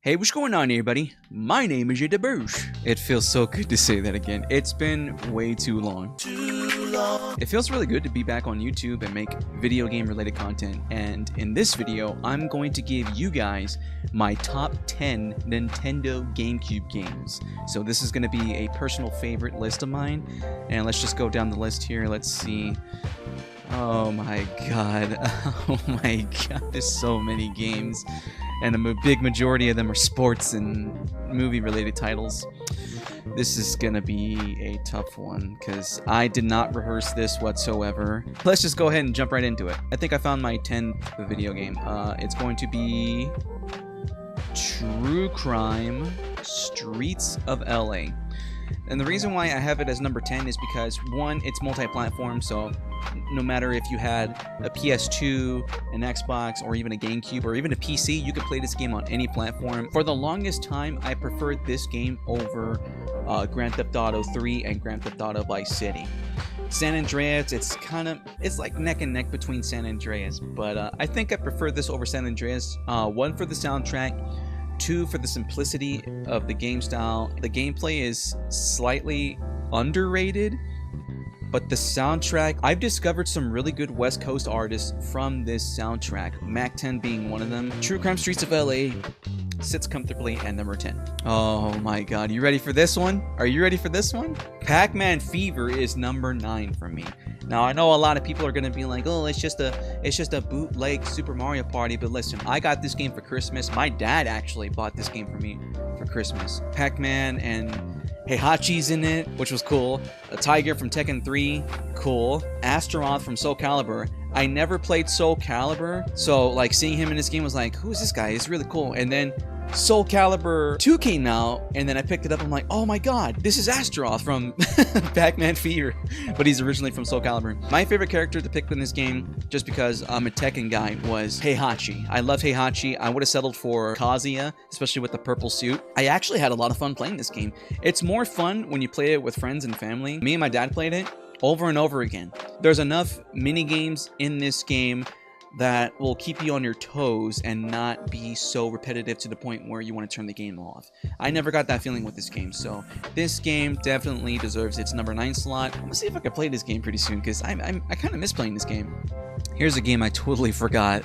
Hey, what's going on, everybody? My name is eddabawsh. It feels so good to say that again. It's been way too long. It feels really good to be back on YouTube and make video game related content. And in this video, I'm going to give you guys my top 10 Nintendo GameCube games. So this is going to be a personal favorite list of mine. And let's just go down the list here. Let's see. Oh my god. Oh my god. There's so many games. And a big majority of them are sports and movie-related titles. This is gonna be a tough one, because I did not rehearse this whatsoever. Let's just go ahead and jump right into it. I think I found my 10th video game. It's going to be True Crime Streets of LA. And the reason why I have it as number 10 is because, one, it's multi-platform, so no matter if you had a PS2, an Xbox, or even a Gamecube, or even a PC, you could play this game on any platform. For the longest time, I preferred this game over Grand Theft Auto 3 and Grand Theft Auto Vice City. San Andreas, it's like neck and neck between San Andreas, but I think I prefer this over San Andreas. One, for the soundtrack. Two, for the simplicity of the game style. The gameplay is slightly underrated, but the soundtrack, I've discovered some really good West Coast artists from this soundtrack, Mac 10 being one of them. True Crime Streets of LA sits comfortably at number 10. Oh my god, you ready for this one? Are you ready for this one? PacMan Fever is number 9 for me. Now, I know a lot of people are gonna be like, oh, it's just a bootleg Super Mario Party, but listen, I got this game for Christmas. My dad actually bought this game for me for Christmas. Pac-Man and Heihachi's in it, which was cool. A Tiger from Tekken 3, cool. Astaroth from Soul Calibur. I never played Soul Calibur, so like seeing him in this game was like, who is this guy? He's really cool. And then Soul Calibur 2 came out, and then I picked it up. I'm like, oh my god, this is Astaroth from PacMan Fever, but he's originally from Soul Calibur. My favorite character to pick in this game, just because I'm a Tekken guy, was Heihachi. I love Heihachi. I would have settled for Kazuya, especially with the purple suit. I actually had a lot of fun playing this game. It's more fun when you play it with friends and family. Me and my dad played it over and over again. There's enough mini games in this game that will keep you on your toes and not be so repetitive to the point where you want to turn the game off. I never got that feeling with this game, so this game definitely deserves its number 9 slot. I'm gonna see if I can play this game pretty soon, because I kind of miss playing this game. Here's a game I totally forgot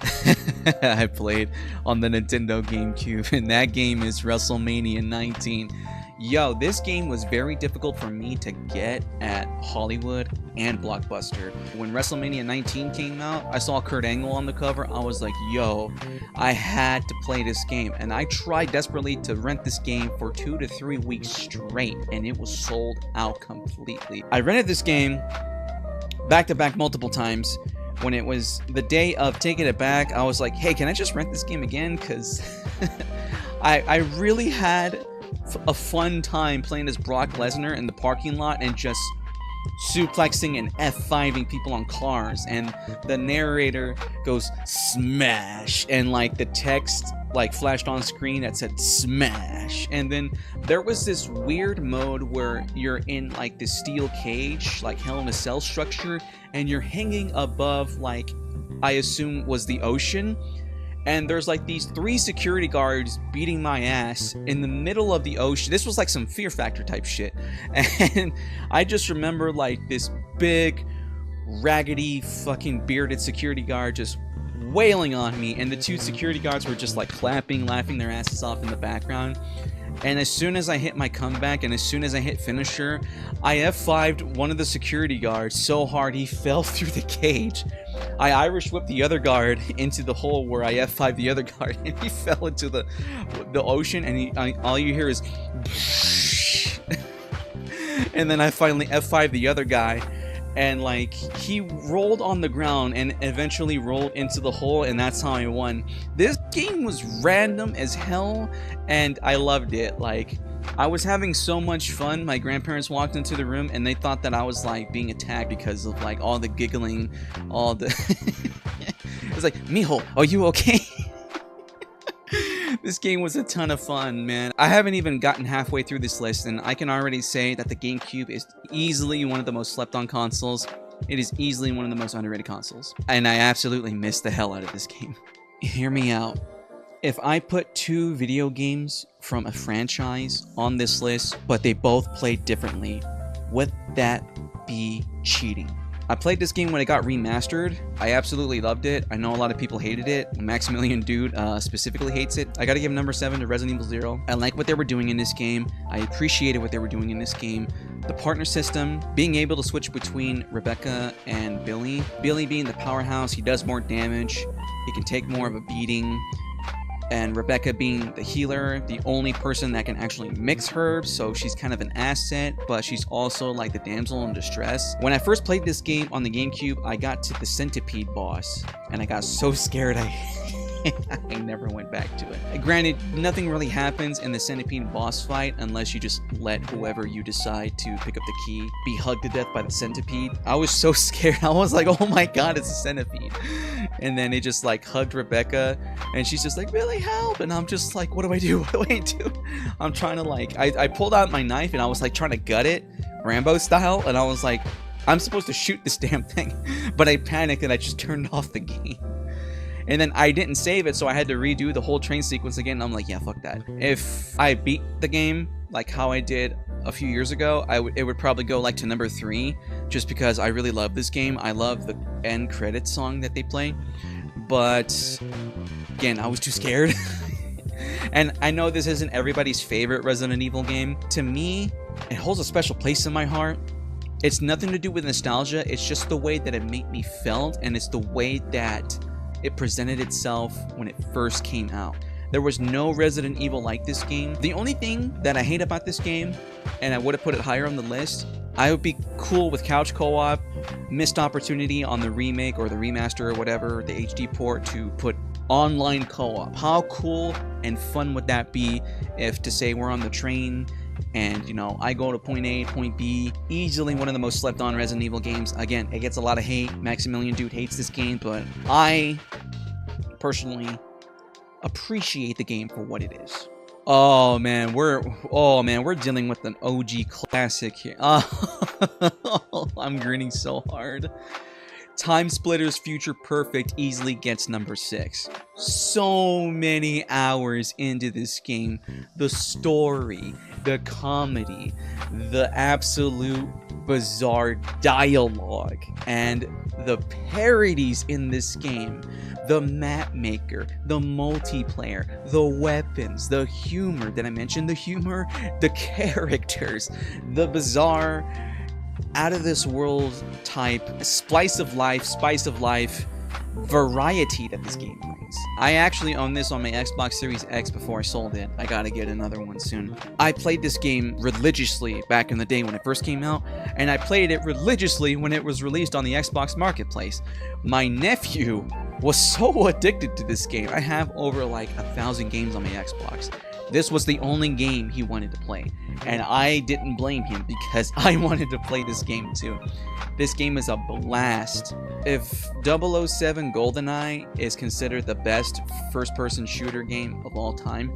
I played on the Nintendo GameCube, and that game is Wrestlemania 19. Yo, this game was very difficult for me to get at Hollywood and Blockbuster. When Wrestlemania 19 came out, I saw Kurt Angle on the cover. I was like, yo, I had to play this game. And I tried desperately to rent this game for 2 to 3 weeks straight, and it was sold out completely. I rented this game back to back multiple times. When it was the day of taking it back, I was like, hey, can I just rent this game again? Because I really had a fun time playing as Brock Lesnar in the parking lot and just suplexing and F5ing people on cars, and the narrator goes smash, and like the text like flashed on screen that said smash. And then there was this weird mode where you're in like this steel cage, like Hell in a Cell structure, and you're hanging above, like, I assume was the ocean. And there's like these 3 security guards beating my ass in the middle of the ocean. This was like some Fear Factor type shit. And I just remember like this big, raggedy, fucking bearded security guard just wailing on me. And the 2 security guards were just like clapping, laughing their asses off in the background. And as soon as I hit my comeback, and as soon as I hit finisher, I F5'd one of the security guards so hard he fell through the cage. I Irish whipped the other guard into the hole where I F5'd the other guard, and he fell into the ocean, and all you hear is and then I finally F5'd the other guy, and like he rolled on the ground and eventually rolled into the hole, and that's how I won. This game was random as hell, and I loved it. Like, I was having so much fun. My grandparents walked into the room and they thought that I was like being attacked because of like all the giggling, all the it was like, mijo, are you okay? This game was a ton of fun, man. I haven't even gotten halfway through this list, and I can already say that the GameCube is easily one of the most slept on consoles. It is easily one of the most underrated consoles, and I absolutely missed the hell out of this game. Hear me out. If I put 2 video games from a franchise on this list, but they both played differently, would that be cheating? I played this game when it got remastered. I absolutely loved it. I know a lot of people hated it. Maximilian Dude specifically hates it. I gotta give number 7 to Resident Evil 0. I like what they were doing in this game. I appreciated what they were doing in this game. The partner system, being able to switch between Rebecca and Billy. Billy being the powerhouse, he does more damage. He can take more of a beating. And Rebecca being the healer, the only person that can actually mix herbs, so she's kind of an asset, but she's also like the damsel in distress. When I first played this game on the GameCube, I got to the centipede boss, and I got so scared I never went back to it. Granted, nothing really happens in the centipede boss fight unless you just let whoever you decide to pick up the key be hugged to death by the centipede. I was so scared. I was like, oh my god, it's a centipede. And then it just like hugged Rebecca, and she's just like, Billy, help! And I'm just like, what do I do? What do I do? I'm trying to like, I pulled out my knife and I was like trying to gut it, Rambo style, and I was like, I'm supposed to shoot this damn thing. But I panicked and I just turned off the game. And then I didn't save it, so I had to redo the whole train sequence again. And I'm like, yeah, fuck that. If I beat the game like how I did a few years ago, it would probably go like to number 3, just because I really love this game. I love the end credits song that they play. But again, I was too scared. And I know this isn't everybody's favorite Resident Evil game. To me, it holds a special place in my heart. It's nothing to do with nostalgia. It's just the way that it made me felt, and it's the way that it presented itself when it first came out. There was no Resident Evil like this game. The only thing that I hate about this game, and I would have put it higher on the list, I would be cool with couch co-op, missed opportunity on the remake or the remaster or whatever, the HD port, to put online co-op. How cool and fun would that be if, to say, we're on the train and, you know, I go to point A, point B. Easily one of the most slept on Resident Evil games. Again, it gets a lot of hate. Maximilian Dude hates this game, but I personally appreciate the game for what it is. Oh man, we're dealing with an OG classic here. Oh, I'm grinning so hard. Time Splitters Future Perfect easily gets number 6. So many hours into this game. The story, the comedy, the absolute bizarre dialogue, and the parodies in this game. The map maker, the multiplayer, the weapons, the humor. Did I mention the humor? The characters, the bizarre, out of this world type spice of life variety that this game brings. I actually own this on my Xbox Series X before I sold it. I gotta get another one soon. I played this game religiously back in the day when it first came out, and I played it religiously when it was released on the Xbox Marketplace. My nephew was so addicted to this game. I have over like 1,000 games on my Xbox. This was the only game he wanted to play, and I didn't blame him because I wanted to play this game too. This game is a blast. If 007 GoldenEye is considered the best first-person shooter game of all time,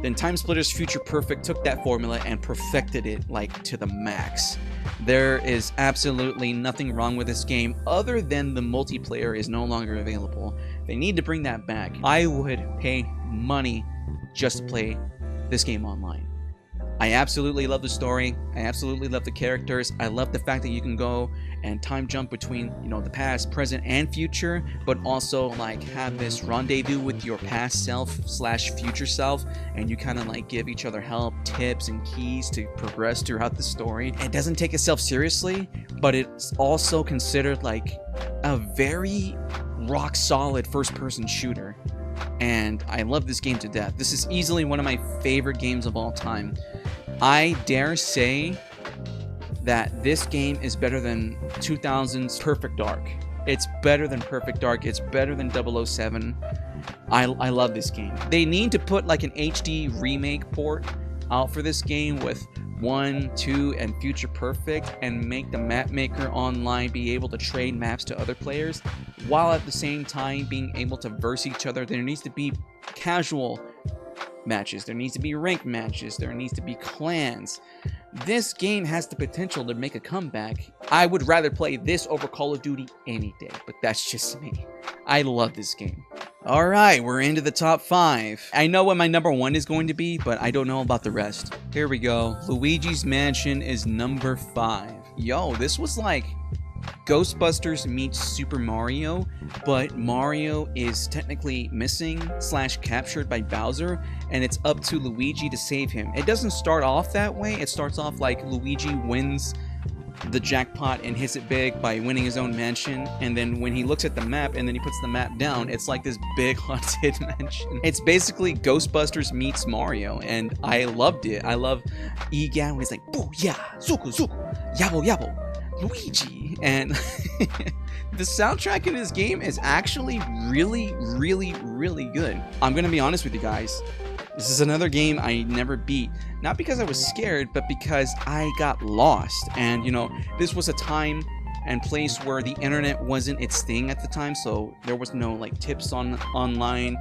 then Time Splitters Future Perfect took that formula and perfected it like to the max. There is absolutely nothing wrong with this game other than the multiplayer is no longer available. They need to bring that back. I would pay money just to play this game online. I absolutely love the story. I absolutely love the characters. I love the fact that you can go and time jump between, you know, the past, present, and future, but also like have this rendezvous with your past self / future self, and you kind of like give each other help, tips, and keys to progress throughout the story. It doesn't take itself seriously, but it's also considered like a very rock solid first-person shooter. And I love this game to death. This is easily one of my favorite games of all time. I dare say that this game is better than 2000's Perfect Dark. It's better than Perfect Dark. It's better than 007. I love this game. They need to put like an HD remake port out for this game with 1, 2, and Future Perfect, and make the map maker online be able to trade maps to other players, while at the same time being able to verse each other. There needs to be casual matches, there needs to be ranked matches, there needs to be clans. This game has the potential to make a comeback. I would rather play this over Call of Duty any day, but that's just me. I love this game. All right, we're into the top 5. I know what my number 1 is going to be, but I don't know about the rest. Here we go. Luigi's Mansion is number 5. Yo, this was like Ghostbusters meets Super Mario, but Mario is technically missing / captured by Bowser, and it's up to Luigi to save him. It doesn't start off that way. It starts off like Luigi wins the jackpot and hits it big by winning his own mansion, and then when he looks at the map and then he puts the map down, it's like this big haunted mansion. It's basically Ghostbusters meets Mario, and I loved it. I love Egan when he's like, booyah, zuku zuku, yabo yabo, Luigi. And the soundtrack in this game is actually really, really, really good. I'm gonna be honest with you guys. This is another game I never beat, not because I was scared, but because I got lost. And you know, this was a time and place where the internet wasn't its thing at the time, so there was no like tips online,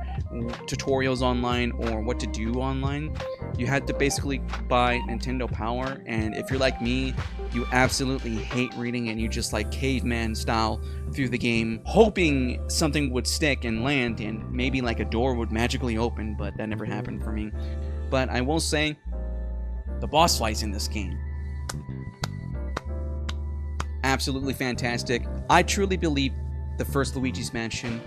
tutorials online, or what to do online. You had to basically buy Nintendo Power, and if you're like me, you absolutely hate reading and you just like caveman style through the game, hoping something would stick and land and maybe like a door would magically open, but that never happened for me. But I will say, the boss fights in this game, absolutely fantastic. I truly believe the first Luigi's Mansion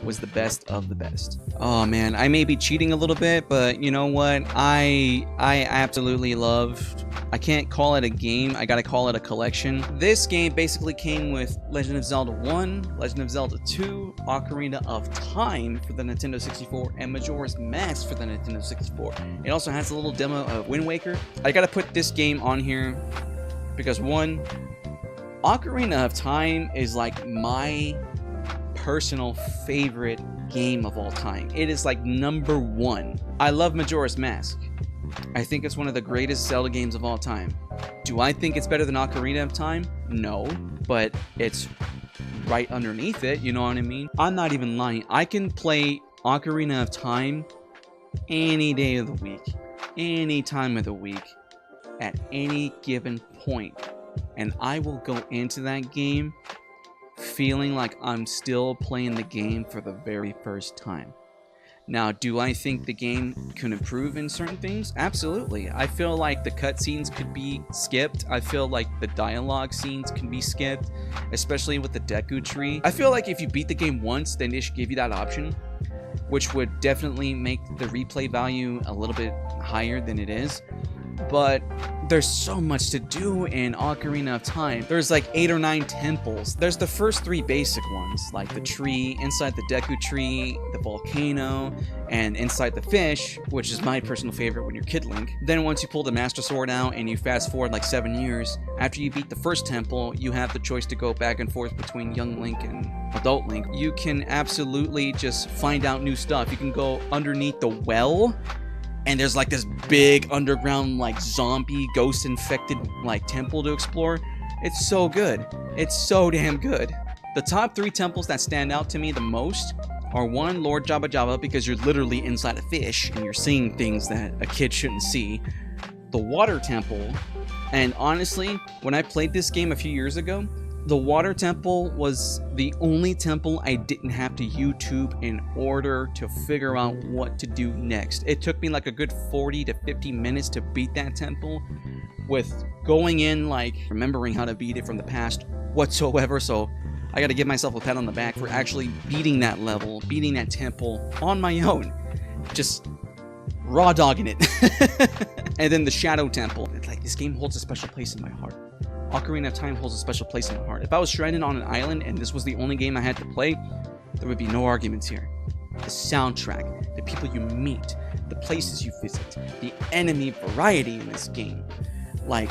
was the best of the best. Oh man, I may be cheating a little bit, but you know what? I absolutely loved. I can't call it a game, I gotta call it a collection. This game basically came with Legend of Zelda 1, Legend of Zelda 2, Ocarina of Time for the Nintendo 64, and Majora's Mask for the Nintendo 64. It also has a little demo of Wind Waker. I gotta put this game on here because one, Ocarina of Time is like my personal favorite game of all time. It is like number 1. I love Majora's Mask. I think it's one of the greatest Zelda games of all time. Do I think it's better than Ocarina of Time? No, but it's right underneath it, you know what I mean? I'm not even lying. I can play Ocarina of Time any day of the week, any time of the week, at any given point, and I will go into that game feeling like I'm still playing the game for the very first time. Now, do I think the game can improve in certain things? Absolutely. I feel like the cutscenes could be skipped. I feel like the dialogue scenes can be skipped, especially with the Deku Tree. I feel like if you beat the game once, then they should give you that option, which would definitely make the replay value a little bit higher than it is. But there's so much to do in Ocarina of Time. There's like 8 or 9 temples. There's the first 3 basic ones, like the tree, inside the Deku Tree, the volcano, and inside the fish, which is my personal favorite when you're Kid Link. Then once you pull the Master Sword out and you fast forward like 7 years, after you beat the first temple, you have the choice to go back and forth between young Link and adult Link. You can absolutely just find out new stuff. You can go underneath the well, and there's like this big underground like zombie ghost infected like temple to explore. It's so good. It's so damn good. The top 3 temples that stand out to me the most are 1, Lord Jabba Jabba, because you're literally inside a fish and you're seeing things that a kid shouldn't see. The Water Temple, and honestly, when I played this game a few years ago, the Water Temple was the only temple I didn't have to YouTube in order to figure out what to do next. It took me like a good 40 to 50 minutes to beat that temple, with going in like remembering how to beat it from the past whatsoever. So I gotta give myself a pat on the back for actually beating that level, beating that temple on my own. Just raw dogging it. And then the Shadow Temple. It's like, this game holds a special place in my heart. Ocarina of Time holds a special place in my heart. If I was stranded on an island and this was the only game I had to play, there would be no arguments here. The soundtrack, the people you meet, the places you visit, the enemy variety in this game. Like,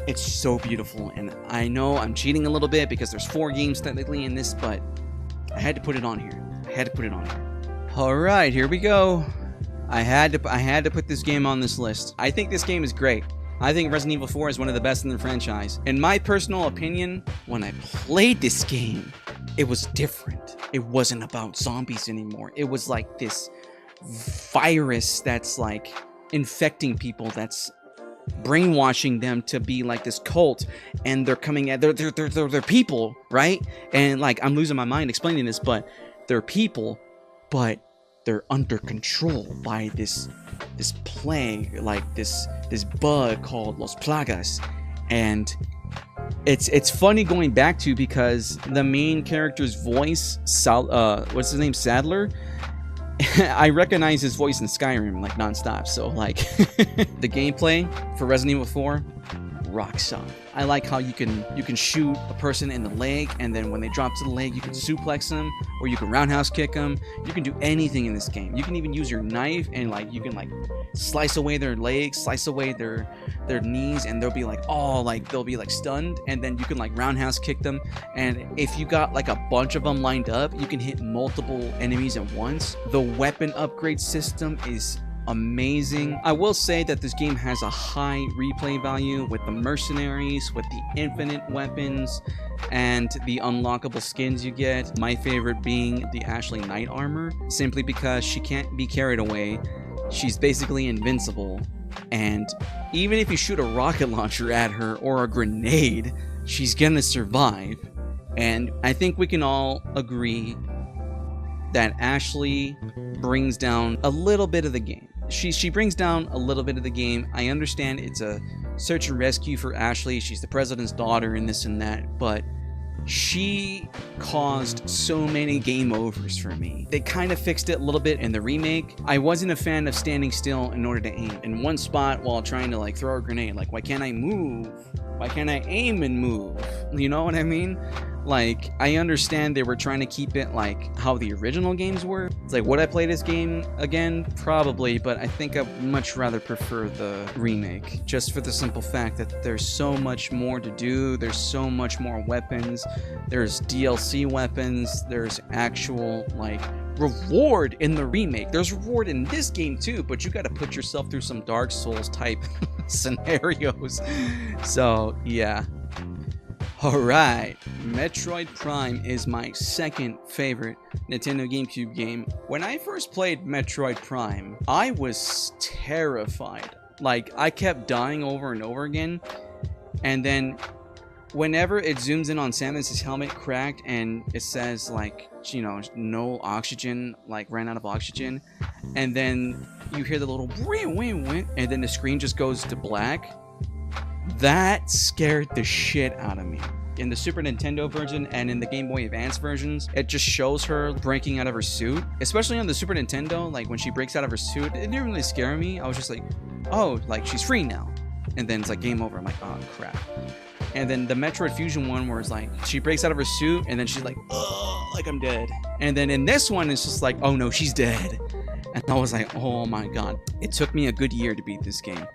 it's so beautiful. And I know I'm cheating a little bit because there's 4 games technically in this, but I had to put it on here. I had to put it on here. Alright, here we go. I had to put this game on this list. I think this game is great. I think Resident Evil 4 is one of the best in the franchise. In my personal opinion, when I played this game, it was different. It wasn't about zombies anymore. It was like this virus that's like infecting people, that's brainwashing them to be like this cult, and they're coming at they're people, right? And like, I'm losing my mind explaining this, but they're people, but they're under control by this plague, like this bug called Los Plagas. And it's funny going back to, because the main character's voice, what's his name, Sadler, I recognize his voice in Skyrim like nonstop. So like the gameplay for Resident Evil 4, rock solid. I like how you can shoot a person in the leg, and then when they drop to the leg, you can suplex them, or you can roundhouse kick them. You can do anything in this game. You can even use your knife, and like you can like slice away their legs, slice away their knees, and they'll be like, oh, like they'll be like stunned, and then you can like roundhouse kick them. And if you got like a bunch of them lined up, you can hit multiple enemies at once. The weapon upgrade system is amazing. I will say that this game has a high replay value with the mercenaries, with the infinite weapons, and the unlockable skins you get. My favorite being the Ashley Knight armor, simply because she can't be carried away. She's basically invincible, and even if you shoot a rocket launcher at her or a grenade, she's gonna survive. And I think we can all agree that Ashley brings down a little bit of the game. She brings down a little bit of the game. I understand it's a search and rescue for Ashley. She's the president's daughter and this and that, but she caused so many game overs for me. They kind of fixed it a little bit in the remake. I wasn't a fan of standing still in order to aim in one spot while trying to like throw a grenade. Like, why can't I move? Why can't I aim and move? You know what I mean? Like, I understand they were trying to keep it like how the original games were. It's like, would I play this game again? Probably, but I think I'd much rather prefer the remake, just for the simple fact that there's so much more to do. There's so much more weapons. There's DLC weapons. There's actual like reward in the remake. There's reward in this game too, but you got to put yourself through some Dark Souls type scenarios. So yeah. Alright, Metroid Prime is my second favorite Nintendo GameCube game. When I first played Metroid Prime, I was terrified. Like, I kept dying over and over again, and then whenever it zooms in on Samus's helmet cracked and it says like, you know, no oxygen, like ran out of oxygen, and then you hear the little wing, and then the screen just goes to black. That scared the shit out of me. In the Super Nintendo version and in the Game Boy Advance versions, it just shows her breaking out of her suit. Especially on the Super Nintendo, like when she breaks out of her suit, it didn't really scare me. I was just like, oh, like she's free now. And then it's like game over. I'm like, oh crap. And then the Metroid Fusion one where it's like she breaks out of her suit and then she's like, oh, like I'm dead. And then in this one, it's just like, oh no, she's dead. And I was like, oh my god. It took me a good year to beat this game.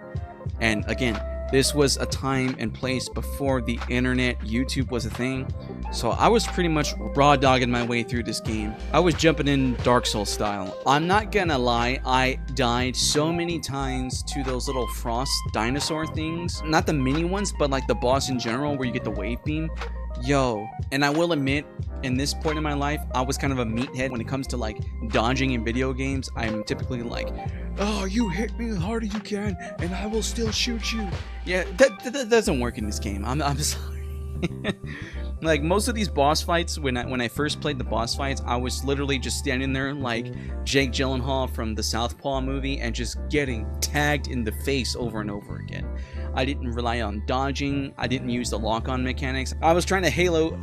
And again, this was a time and place before the internet, YouTube was a thing. So I was pretty much raw dogging my way through this game. I was jumping in Dark Souls style. I'm not gonna lie, I died so many times to those little frost dinosaur things. Not the mini ones, but like the boss in general where you get the wave beam. Yo, and I will admit, in this point in my life, I was kind of a meathead when it comes to like dodging in video games. I'm typically like, oh, you hit me as hard as you can and I will still shoot you. Yeah, that doesn't work in this game. I'm sorry. Like most of these boss fights, when I first played the boss fights, I was literally just standing there like Jake Gyllenhaal from the Southpaw movie and just getting tagged in the face over and over again. I didn't rely on dodging. I didn't use the lock-on mechanics. I was trying to Halo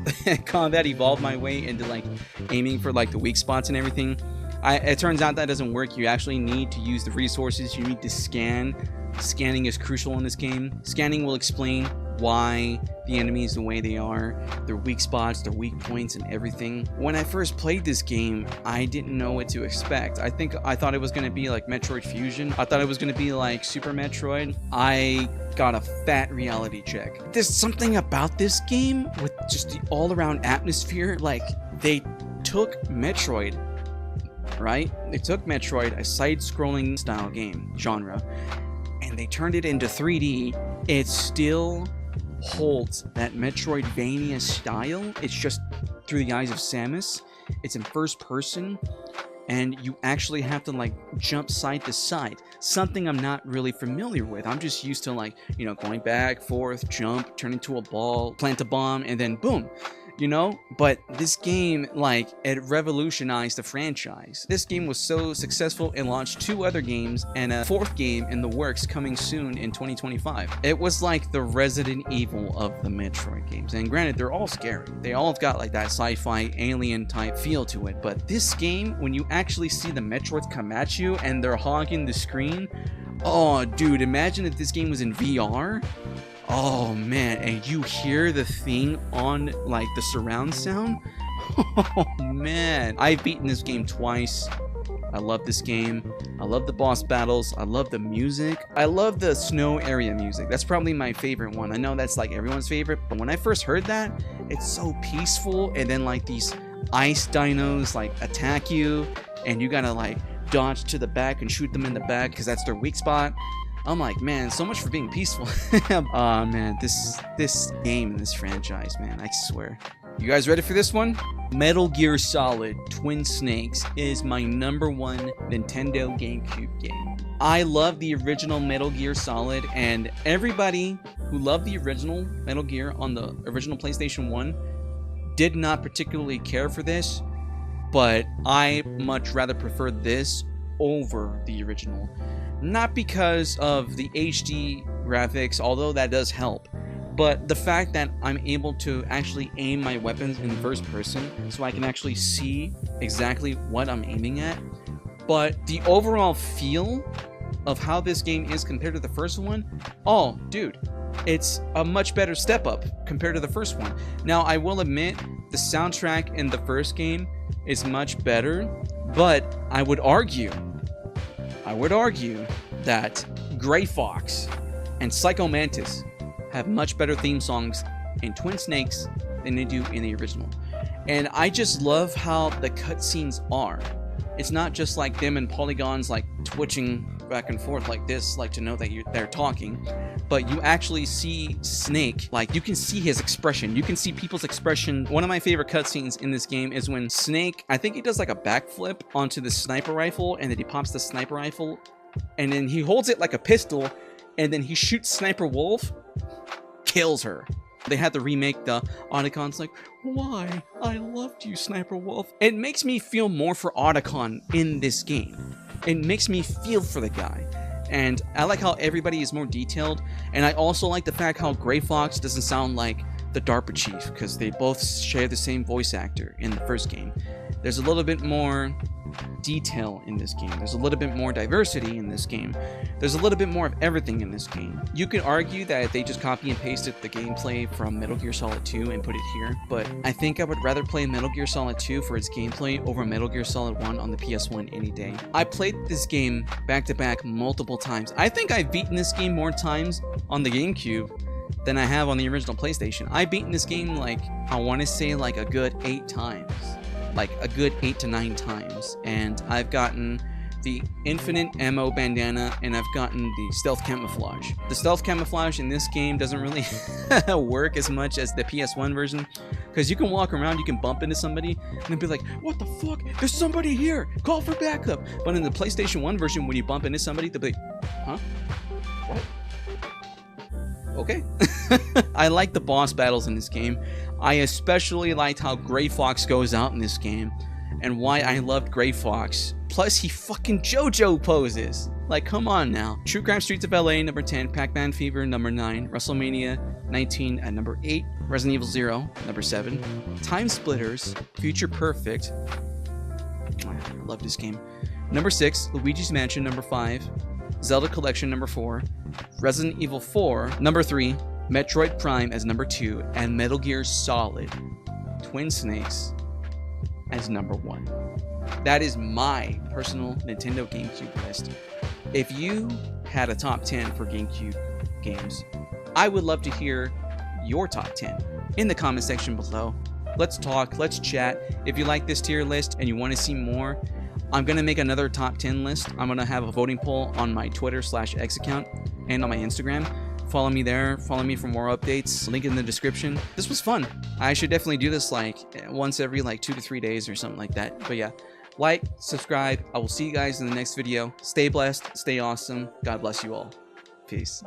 Combat evolve my way into like aiming for like the weak spots and everything. It turns out that doesn't work. You actually need to use the resources. You need to scan. Scanning is crucial in this game. Scanning will explain why the enemies the way they are, their weak spots, their weak points, and everything. When I first played this game, I didn't know what to expect. I thought it was going to be like Metroid Fusion. I thought it was going to be like Super Metroid. I got a fat reality check. There's something about this game with just the all-around atmosphere. Like, they took Metroid, right? They took Metroid, a side-scrolling style game genre, and they turned it into 3D. It still holds that Metroidvania style. It's just through the eyes of Samus. It's in first person, and you actually have to like jump side to side, something I'm not really familiar with. I'm just used to like, you know, going back, forth, jump, turn into a ball, plant a bomb, and then boom. you know? But this game, like, it revolutionized the franchise. This game was so successful, it launched 2 other games and a 4th game in the works coming soon in 2025. It was like the Resident Evil of the Metroid games. And granted, they're all scary. They all have got like that sci-fi alien type feel to it. But this game, when you actually see the Metroids come at you and they're hogging the screen, oh, dude, imagine if this game was in VR. Oh, man, and you hear the thing on, like, the surround sound? Oh, man. I've beaten this game twice. I love this game. I love the boss battles. I love the music. I love the snow area music. That's probably my favorite one. I know that's, like, everyone's favorite, but when I first heard that, it's so peaceful, and then, like, these ice dinos, like, attack you, and you gotta, like, dodge to the back and shoot them in the back because that's their weak spot. I'm like, man, so much for being peaceful. Oh, man, this game and this franchise, man, I swear. You guys ready for this one? Metal Gear Solid Twin Snakes is my #1 Nintendo GameCube game. I love the original Metal Gear Solid, and everybody who loved the original Metal Gear on the original PlayStation 1 did not particularly care for this, but I much rather prefer this over the original. Not because of the HD graphics, although that does help, but the fact that I'm able to actually aim my weapons in first person so I can actually see exactly what I'm aiming at. But the overall feel of how this game is compared to the first one, oh, dude, it's a much better step up compared to the first one. Now, I will admit, the soundtrack in the first game is much better, but I would argue that Gray Fox and Psycho Mantis have much better theme songs in Twin Snakes than they do in the original. And I just love how the cutscenes are. It's not just like them and polygons like twitching back and forth like this, like to know that they're talking, but you actually see Snake, like you can see his expression, you can see people's expression. One of my favorite cutscenes in this game is when Snake, I think he does like a backflip onto the sniper rifle, and then he pops the sniper rifle and then he holds it like a pistol, and then he shoots Sniper Wolf, kills her. They had to remake the Otacons like, why? I loved you, Sniper Wolf. It makes me feel more for Otacon in this game. It makes me feel for the guy. And I like how everybody is more detailed. And I also like the fact how Gray Fox doesn't sound like the DARPA chief, because they both share the same voice actor in the first game. There's a little bit more detail in this game. There's a little bit more diversity in this game. There's a little bit more of everything in this game. You could argue that they just copy and pasted the gameplay from Metal Gear Solid 2 and put it here, but I think I would rather play Metal Gear Solid 2 for its gameplay over Metal Gear Solid 1 on the PS1 any day. I played this game back to back multiple times. I think I've beaten this game more times on the GameCube than I have on the original PlayStation. I've beaten this game like, I want to say like a good 8 times. Like a good 8 to 9 times. And I've gotten the infinite ammo bandana, and I've gotten the stealth camouflage. The stealth camouflage in this game doesn't really work as much as the PS1 version, because you can walk around, you can bump into somebody, and then be like, what the fuck? There's somebody here! Call for backup! But in the PlayStation 1 version, when you bump into somebody, they'll be like, huh? What? Okay. I like the boss battles in this game. I especially liked how Gray Fox goes out in this game, and why I loved Gray Fox. Plus, he fucking JoJo poses. Like, come on now. True Crime Streets of LA, number 10. PacMan Fever, number 9. Wrestlemania 19 at number 8. Resident Evil 0, number 7. Time Splitters, Future Perfect. I love this game. Number 6. Luigis Mansion, number 5. Zelda Collection, number 4. Resident Evil 4, number 3. Metroid Prime as number 2. And Metal Gear Solid Twin Snakes as number 1. That is my personal Nintendo GameCube list. If you had a top 10 for GameCube games, I would love to hear your top 10 in the comment section below. Let's talk, let's chat. If you like this tier list and you want to see more, I'm going to make another top 10 list. I'm going to have a voting poll on my Twitter/X account and on my Instagram. Follow me there. Follow me for more updates. Link in the description. This was fun. I should definitely do this like once every like 2 to 3 days or something like that. But yeah, like, subscribe. I will see you guys in the next video. Stay blessed. Stay awesome. God bless you all. Peace.